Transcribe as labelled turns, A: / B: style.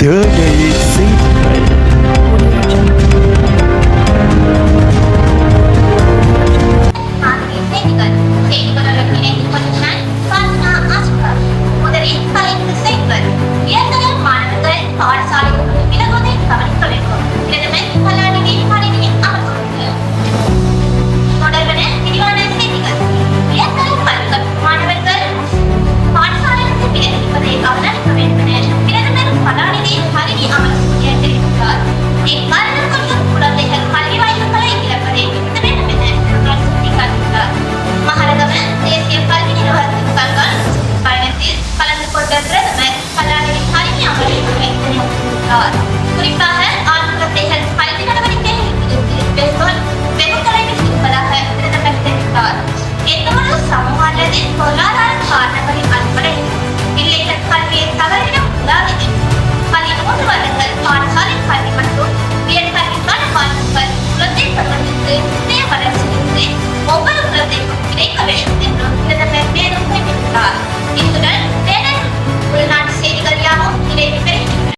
A: தேடல் செய்திகள்.
B: முதலில் தலைப்பு செய்திகள். உயர்தர மாணவர்கள் பாடசாலைகளுக்கு விலகுவதை கவனிக்க வேண்டும். பிரதமர் கலாநிதி கணினி அமர்ந்துள்ளது. தொடர்பான விரிவான செய்திகள். உயர்தர கல்வி மாணவர்கள் பாடசாலைகளுக்கு விலகுவதை கவனிக்க வேண்டும் என பிரதமர் கலாநிதி கணினி அமர்ந்துள்ளார் தெரிவித்தார். இக்காரணம் கொண்டும் குழந்தைகள் கல்வி வாய்ப்புகளை இழப்பதை நிறுத்த வேண்டும் என அவர் சுட்டிக்காட்டினார். மகாரகம தேசிய கல்வி நிறுவனத்தின் பயணத்தில் கலந்து கொண்ட பிரதமர் கலாநிதி கணினி அமர்வுகளை தெரிவித்துள்ளார். குறிப்பாக ஆண் குழந்தைகள் கல்வி நடவடிக்கைகளில் இருந்து வெகு தொலைவில் இருப்பதாக பிரதமர் தெரிவித்தார். எந்தவொரு சமூக அல்லது பொருளாதார